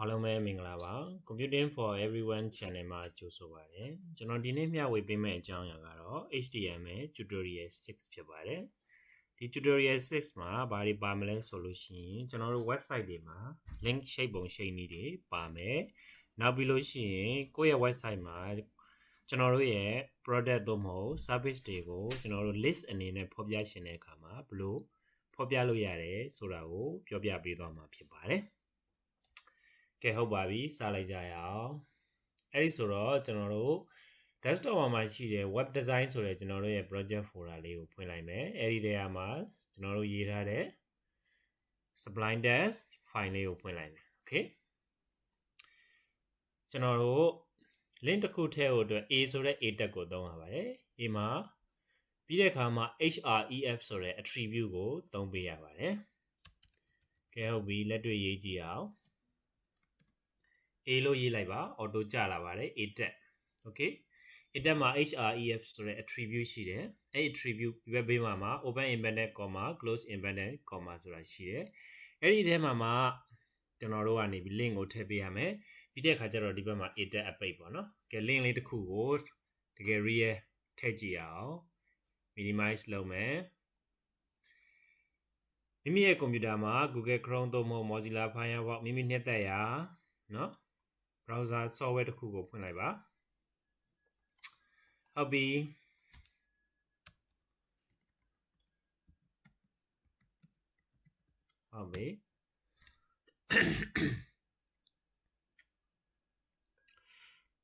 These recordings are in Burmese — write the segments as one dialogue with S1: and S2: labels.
S1: အားလုံးပဲမင်္ဂလာပါ Computing for Everyone Channel မှာကြိုဆိုပါရစေကျွန်တော်ဒီနေ့မျှဝေပေးမယ့်အကြောင်းအရာကတော့ HTML Tutorial 6ဖြစ်ပါတယ်ဒီ Tutorial 6မှာဘာတွေပါမလဲဆိုလို့ရှိရင်ကျွန်တော်တို့ website တွေမှာ link ရှိတ်ပုံရှိတ်နည်းတွေပါမယ်နောက်ပြီးလို့ရှိရင်ကိုယ့်ရဲ့ website မှာကျွန်တော်တို့ရဲ့ product သို့မဟုတ် service တွေကိုကျွန်တော်တို့ list အနေနဲ့ဖော်ပြရှင်တဲ့အခါမှာဘယ်လိုဖော်ပြလို့ရတယ်ဆိုတာကိုပြောပြပေးသွားမှာဖြစ်ပါတယ်ကဲဟုတ်ပါပြီစလိုက်ကြရအောင်အဲ့ဒီဆိုတော့ကျွန်တော်တို့ desktop မှာရှိတဲ့ web design ဆိုတဲ့ကျွန်တော်တို့ရဲ့ project folder လေးကိုဖွင့်လိုက်မယ်အဲ့ဒီထဲမှာကျွန်တော်တို့ရေးထားတဲ့ sublime text file လေးကိုဖွင့်လိုက်မယ် okay ကျွန်တော်တို့ link တစ်ခုထည့်ဖို့အတွက် A ဆိုတဲ့ A tag ကိုသုံးရပါတယ် A မှာပြီးတဲ့အခါမှာ href ဆိုတဲ့ attribute ကိုသုံးပေးရပါတယ်ကဲဟုတ်ပြီလက်တွေ့ရေးကြည့်အောင်A လို့ရေးလိုက်ပါ auto ကျလာပါတယ် A tag okay A tag မှာ href ဆိုတဲ့ attribute ရှိတယ်အဲ့ attribute ဒီဘက်ဘေးမှာ open inverted comma close inverted comma ဆိုတာရှိတယ်အဲ့ဒီထဲမှာကျွန်တော်တို့ကနေပြီး link ကိုထည့်ပေးရမယ်ပြီးတဲ့အခါကျတော့ဒီဘက်မှာ A tag အပိတ်ပေါ့နော်ကဲ link လေးတစ်ခုကိုတကယ် real ထည့်ကြည့်အောင် minimize လုပ်မယ်မိမိရဲ့ကွန်ပျူတာမှာ Google Chrome သို့မဟုတ် Mozilla Firefox မိမိနှစ်သက်ရာနော် browser software တစ်ခုကိုဖွင့်လိုက်ပါဟုတ်ပြီဟုတ်ပြီ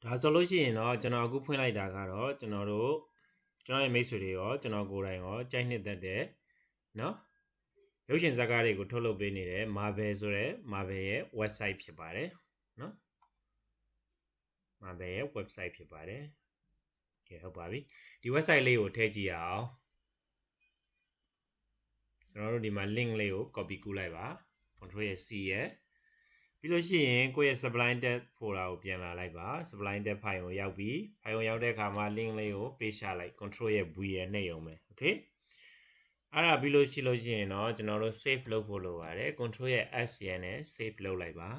S1: ဒါဆိုလို့ရှိရင်တော့ကျွန်တော်အခုဖွင့်လိုက်တာကတော့ကျွန်တော်ရဲ့မိတ်ဆွေတွေရောကျွန်တော်ကိုယ်တိုင်ရောကြိုက်နှစ်သက်တဲ့နော်ရုပ်ရှင်ဇာတ်ကားတွေကိုထုတ်လုပ်ပေးနေတဲ့ Marvel ဆိုတဲ့ Marvel ရဲ့ website ဖြစ်ပါတယ်နော် Marvel ရဲ့ website ဖြစ်ပါတယ်ကဲဟုတ်ပါပြီဒီ website လေးကိုထည့်ကြည့်အောင်ကျွန်တော်တို့ဒီမှာ link လေးကို copy ကူးလိုက်ပါ control ရဲ့ C ရဲ့ပြီးလို့ရှိရင်ကိုယ့်ရဲ့ sublime text folder ကိုပြန်လာလိုက်ပါ sublime text file ကိုရောက်ပြီး file ကိုရောက်တဲ့အခါမှာ link လေးကိုပေးချလိုက် control ရဲ့ V ရဲ့နှိပ်အောင်ပဲ okay အဲ့ဒါပြီးလို့ရှိရင်တော့ကျွန်တော်တို့ save လုပ်ဖို့လိုပါတယ် control ရဲ့ S ရဲ့နဲ့ save လုပ်လိုက်ပါ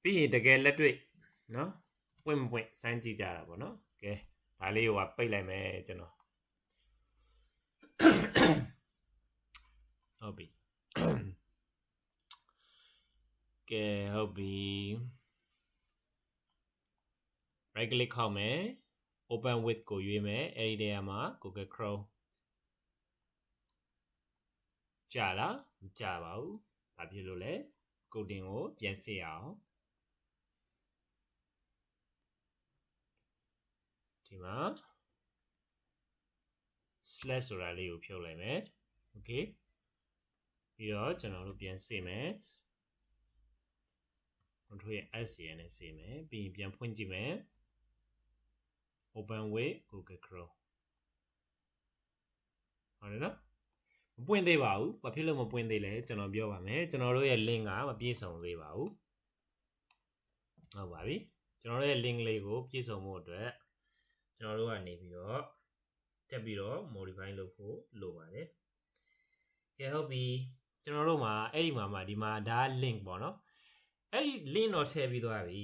S1: ပြီးရင်တကယ်လက်တွေ့နော်ပွင့်မပွင့်စမ်းကြည့်ကြတာပေါ့နော်ကဲဒါလေးကိုပိတ်လိုက်မယ်ကျွန်တော်ဟုတ်ပြီကဲဟုတ်ပြီ right click ခောက်မယ် open with ကိုရွေးမယ်အဲ့ဒီထဲမှာ Google Chrome ကြာလားမကြာပါဘူးဘာဖြစ်လို့လဲ coding ကိုပြန်စစ်အောင်ဒီမှာ slash ဆိုတာလေးကိုဖြုတ်လိုက်မယ် okay ပြီးတော့ကျွန်တော်တို့ပြန်စစ်မယ် control ရဲ့ S ရနဲ့စစ်မယ်ပြီးရင်ပြန်ဖွင့်ကြည့်မယ် open with Google Chrome ဟုတ်တယ်နော်မပွင့်သေးပါဘူးဘာဖြစ်လို့မပွင့်သေးလဲကျွန်တော်ပြောပါမယ်ကျွန်တော်တို့ရဲ့ link ကမပြည့်စုံသေးပါဘူးဟုတ်ပါပြီကျွန်တော်တို့ရဲ့ link လေးကိုပြည့်စုံဖို့အတွက်ကျွန်တော်တို့ကနေပြီးတော့တက်ပြီးတော့ modify လုပ်ဖို့လိုပါတယ်ကဲဟုတ်ပြီကျွန်တော်တို့မှာအဲ့ဒီမှာဒီမှာဒါ link ပေါ့နော်အဲ့ဒီ link တော့ထည့်ပြီးသွားပြီ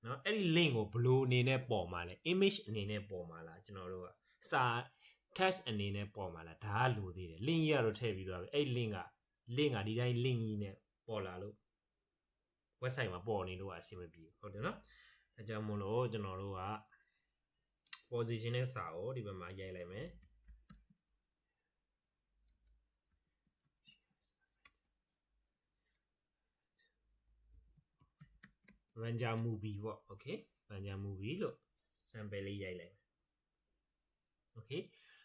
S1: เนาะအဲ့ဒီ link ကိုဘယ်လိုအနေနဲ့ပေါ်မှာလဲ image အနေနဲ့ပေါ်မှာလားကျွန်တော်တို့ကစာ text အနေနဲ့ပေါ်မှာလားဒါကလိုသေးတယ် link ကြီးကတော့ထည့်ပြီးသွားပြီအဲ့ link ကဒီတိုင်း link ကြီးနဲ့ပေါ်လာလို့ website မှာပေါ်နေလို့အဆင်မပြေဟုတ်တယ်เนาะအဲကြောင့်မို့လို့ကျွန်တော်တို့က position နဲ့စာကိုဒီဘက်မှာရိုက်လိုက်မယ်Vanja movie ပေါ့ okay Vanja movie လို့ sample လေးရိုက်လိုက်မယ် okay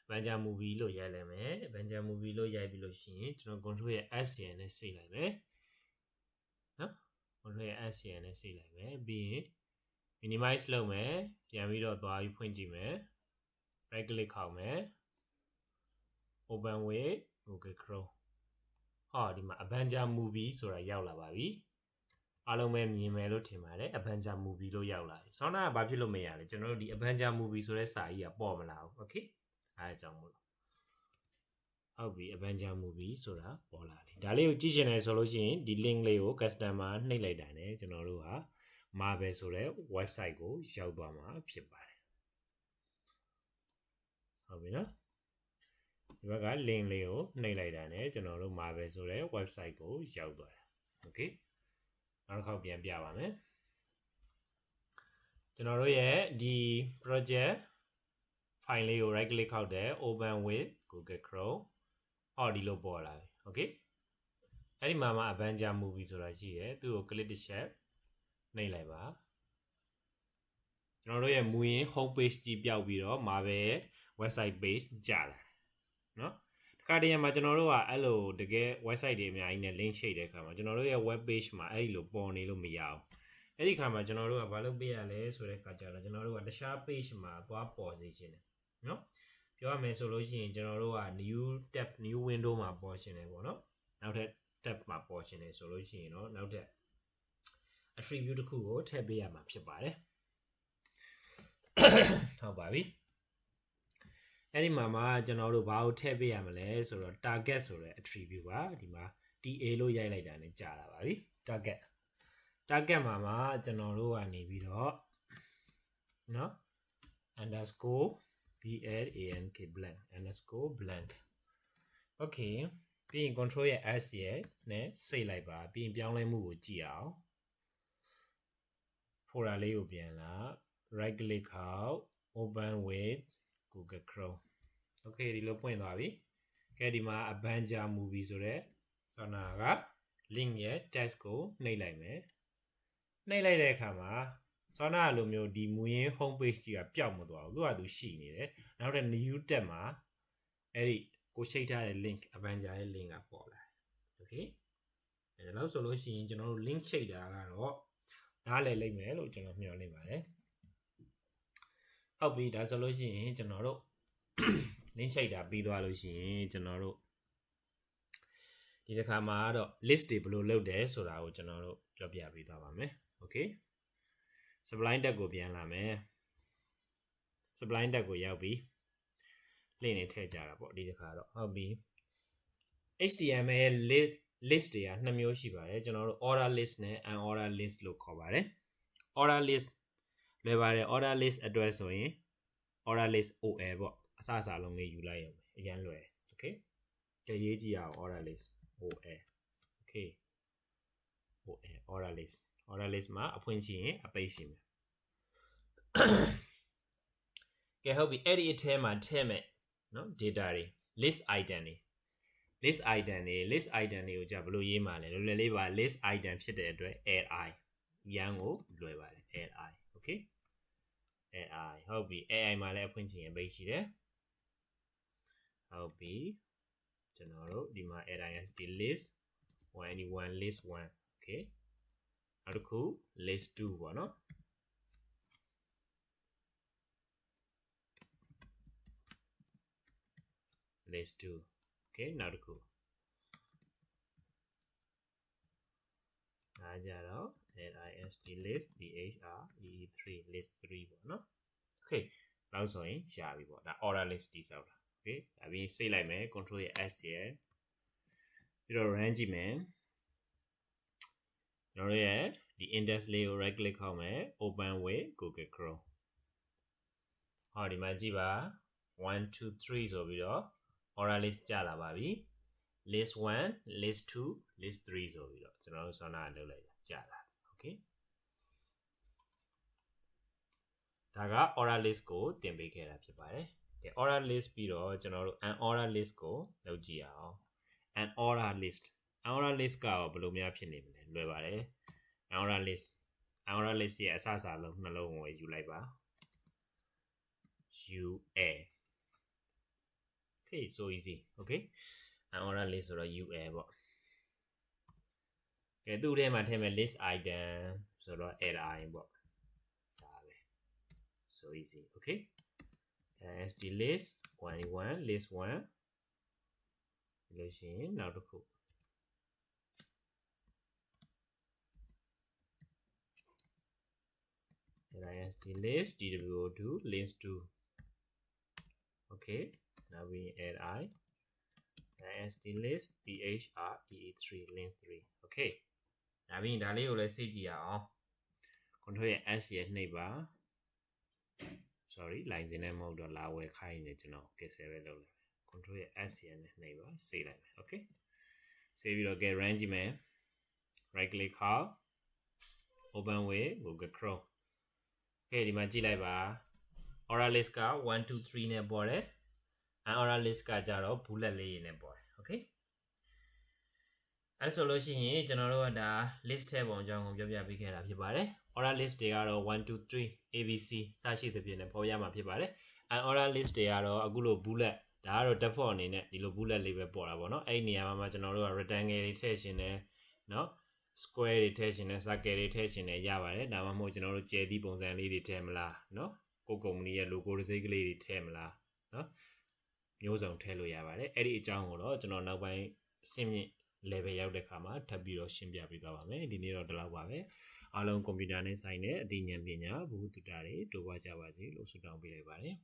S1: Vanja movie လို့ရိုက်လိုက်မယ် Vanja movie လို့ရိုက်ပြီးလို့ရှိရင်ကျွန်တော် control ရဲ့ S ရနဲ့စိတ်လိုက်မယ်နော် control ရဲ့ S ရနဲ့စိတ်လိုက်မယ်ပြီးရင် minimize လုပ်မယ်ပြန်ပြီးတော့သွားပြီးဖွင့်ကြည့်မယ် right click ခောက်မယ် open with Google Chrome ဟောဒီမှာ Vanja movie ဆိုတာရောက်လာပါပြီအားလုံးပဲမြင်မယ်လို့ထင်ပါတယ် Avenger movie လို့ရောက်လာပြီဆောင်းနာကဘာဖြစ်လို့မရလဲကျွန်တော်တို့ဒီ Avenger movie ဆိုတဲ့စာကြီးကပေါ်မလာဘူး okay အဲအကြောင်းမို့လို့ ဟုတ်ပြီ Avenger movie ဆိုတာပေါ်လာတယ်ဒါလေးကိုကြည့်ချင်တယ်ဆိုလို့ရှိရင်ဒီ link လေးကို customer နှိပ်လိုက်တာ ਨੇ ကျွန်တော်တို့က Marvel ဆိုတဲ့ website ကိုရောက်သွားမှာဖြစ်ပါတယ်ဟုတ်ပြီနော်ဒီဘက်က link လေးကိုနှိပ်လိုက်တာ ਨੇ ကျွန်တော်တို့ Marvel ဆိုတဲ့ website ကိုရောက်သွားတယ် okay နောက်တစ်ခေါက်ပြန်ပြပါမယ်ကျွန်တော်တို့ရဲ့ဒီ project file လေးကို right click ခောက်တယ် open with Google Chrome အော်ဒီလိုပေါ်လာပြီ okay အဲ့ဒီမှာ Avenger movie ဆိုတာရှိတယ်သူ့ကို click တစ်ချက်နှိပ်လိုက်ပါကျွန်တော်တို့ရဲ့မူရင်း home page ကြီးပြောက်ပြီးတော့ Marvel ရဲ့ website page ကြာလာတယ်เนาะတခါတည်းမှာကျွန်တော်တို့ကအဲ့လိုတကယ် website တွေအများကြီးနဲ့ link ချိတ်တဲ့အခါမှာကျွန်တော်တို့ရဲ့ web page မှာအဲ့ဒီလိုပေါ်နေလို့မရအောင်အဲ့ဒီခါမှာကျွန်တော်တို့ကဘာလုပ်ပေးရလဲဆိုတဲ့အခါကျတော့ကျွန်တော်တို့ကတခြား page မှာသွားပေါ်စေချင်တယ်เนาะပြောရမယ်ဆိုလို့ရှိရင်ကျွန်တော်တို့က new tab new window မှာပေါ်ရှင်တယ်ပေါ့เนาะနောက်ထပ် tab မှာပေါ်ရှင်တယ်ဆိုလို့ရှိရင်တော့နောက်ထပ် attribute တစ်ခုကိုထည့်ပေးရမှာဖြစ်ပါတယ်ဟုတ်ပါပြီအဲ့ဒီမှာကျွန်တော်တို့ဘာကိုထည့်ပေးရမလဲဆိုတော့ target ဆိုတဲ့ attribute ပါဒီမှာ TA လို့ရိုက်လိုက်တာ ਨੇ ကြာလာပါပြီ target မှာကျွန်တော်တို့ကနေပြီးတော့เนาะ underscore blank blank underscore blank okay ပြီးရင် control ရဲ့ s ရဲ့နဲ့စိတ်လိုက်ပါပြီးရင်ပြောင်းလဲမှုကိုကြည့်အောင် folder လေးကိုပြန်လာ right click ခောက် open with Google Chrome okay ဒီလိုပွင့်သွားပြီကဲဒီမှာ Avenger movie ဆိုတဲ့ဆောင်းနာက link ရဲ့ text ကိုနှိပ်လိုက်မယ်နှိပ်လိုက်တဲ့အခါမှာဆောင်းနာလိုမျိုးဒီမူရင်း home page ကြီးကပျောက်မသွားဘူးသူကသူရှိနေတယ်နောက်ထပ် new tab မှာအဲ့ဒီကိုချိန်ထားတဲ့ link Avenger ရဲ့ link ကပေါ်လာတယ် okay အဲ့ဒါလို့ဆိုလို့ရှိရင်ကျွန်တော်တို့ link ချိန်တာကတော့နားလည်လိမ့်မယ်လို့ကျွန်တော်မျှော်လင့်ပါတယ်ဟုတ်ပြီဒါဆိုလို့ရှိရင်ကျွန်တော်တို့ link ချိန်တာပြီးသွားလို့ရှိရင်ကျွန်တော်တို့ဒီတစ်ခါမှာတော့ list တွေဘယ်လိုလုပ်တယ်ဆိုတာကိုကျွန်တော်တို့ပြောပြပေးသွားပါမယ် okay sublime tab ကိုပြန်လာမယ် sublime tab ကိုရောက်ပြီ link နေထည့်ကြတာပေါ့ဒီတစ်ခါတော့ဟုတ်ပြီ HTML ရဲ့ list တွေကနှစ်မျိုးရှိပါတယ်ကျွန်တော်တို့ order list နဲ့ unorder list လို့ခေါ်ပါတယ် order list လွယ်ပါတယ် order list အတွက်ဆိုရင် order list OL ပေါ့အစအစလုံးလေးယူလိုက်ရမယ်အရင်လွယ် okay ကြည့်ရေးကြည့်အောင် order list OL okay OL order list မှာအဖွင့်ရှိရင်အပိတ်ရှိမယ်ကဲဟုတ်ပြီအဲ့ဒီအထဲမှာထည့်မယ်နော် data တွေ list item တွေ list item တွေကိုじゃဘယ်လိုရေးမှာလဲလွယ်လွယ်လေးပါ list item ဖြစ်တဲ့အတွက် li ရန်ကိုလွယ်ပါတယ် li okay li ဟုတ်ပြီ li မှာလည်းအဖွင့်ချင်ရင်ပိတ်ရှိတယ်ဟုတ်ပြီကျွန်တော်တို့ဒီမှာ list list 1 list 1 okay နောက်တစ်ခု list 2ပေါ့နော်list 2 okay နောက်တစ်ခုအားကြတော့ list list dhr 3 list 3ပေါ့နော် okay နောက်ဆိုရင်ရှားပြီပေါ့ဒါ order list တိစောက်တာ okay ဒါပြီးစိတ်လိုက်မယ် control ရဲ့ s ရဲ့ပြီးတော့ run ကြည့်မယ်ကျွန်တော်ရဲ့ဒီ index လေးကို right click ခောက်မယ် open with Google Chrome ဟောဒီမှာကြည့်ပါ1 2 3ဆိုပြီးတော့ order list ကြာလာပါပြီ list 1 list 2 list 3ဆိုပြီးတော့ကျွန်တော်တို့ဆောင်းတာလုပ်လိုက်တာကြာလာ okay ဒါက order list ကိုတင်ပေးခဲ့တာဖြစ်ပါတယ်ကဲ order list ပြီးတော့ကျွန်တော်တို့ unorder list ကိုလုပ်ကြည့်အောင် unorder list ကဘယ်လိုများဖြစ်နေမလဲလွယ်ပါတယ် unorder list ရဲ့အစအစလုံးနှလုံးကိုယူလိုက်ပါ ul okay so easy okay unorder list ဆိုတော့ ul ပေါ့ကဲသူ့ထဲမှာထည့်မယ် list item ဆိုတော့ li ပေါ့ဒါပဲ so easy okay st list 1 list 1လို့ရှိရင်နောက်တစ်ခုlist list dwo2 list 2 okay now we add I st list three length 3 okay ဒါပြီးရင်ဒါလေးကိုလည်းစိတ်ကြည့်ရအောင် control ရဲ့ s ရဲ့နှိပ်ပါ sorry line စင်းနဲ့မဟုတ်တော့လာဝယ်ခိုင်းနေကျွန်တော် cancel ပဲလုပ်လိုက် control ရဲ့ s ရဲ့နှိပ်ပါ save လိုက်မယ် okay save ပြီးတော့ get run ကြည့်မယ် right click ခေါက် open with Google Chrome okay ဒီမှာကြည့်လိုက်ပါ oral list က1 2 3နဲ့ပေါ်တယ် oral list ကကြတော့ bullet လေးနဲ့ပေါ်တယ် okay အဲ့ဆိုလို့ရှိရင်ကျွန်တော်တို့ကဒါ list ထဲပုံအကြောင်းကိုပြောပြပေးခဲ့တာဖြစ်ပါတယ် oral list တွေကတော့1 2 3 abc စရှိသဖြင့်လည်းပေါ်ရမှာဖြစ်ပါတယ် oral list တွေကတော့အခုလို bullet ဒါကတော့ default အနေနဲ့ဒီလို bullet လေးပဲပေါ်တာပေါ့နော်အဲ့ဒီနေရာမှာကျွန်တော်တို့က rectangle တွေထည့်ရှင်တယ်เนาะ square တွေထည့်ရှင်တယ် circle တွေထည့်ရှင်တယ်ရပါတယ်ဒါမှမဟုတ်ကျွန်တော်တို့ကျယ်သီးပုံစံလေးတွေထည့်မလားเนาะကိုကုမ္ပဏီရဲ့ logo တစ်စိတ်ကလေးတွေထည့်မလားเนาะမျိုးစုံထည့်လို့ရပါတယ်အဲ့ဒီအကြောင်းကိုတော့ကျွန်တော်နောက်ပိုင်းအဆင့်မြင့် level ရောက်တဲ့ခါမှာထပ်ပြီးတော့ရှင်းပြပေးသွားပါမယ်ဒီနေ့တော့ဒီလောက်ပါပဲအားလုံးကွန်ပျူတာနဲ့ဆိုင်တဲ့အသိဉာဏ်ပညာဘုဟုတုတတွေတိုးပွားကြပါစေလို့ဆုတောင်းပေးလိုက်ပါတယ်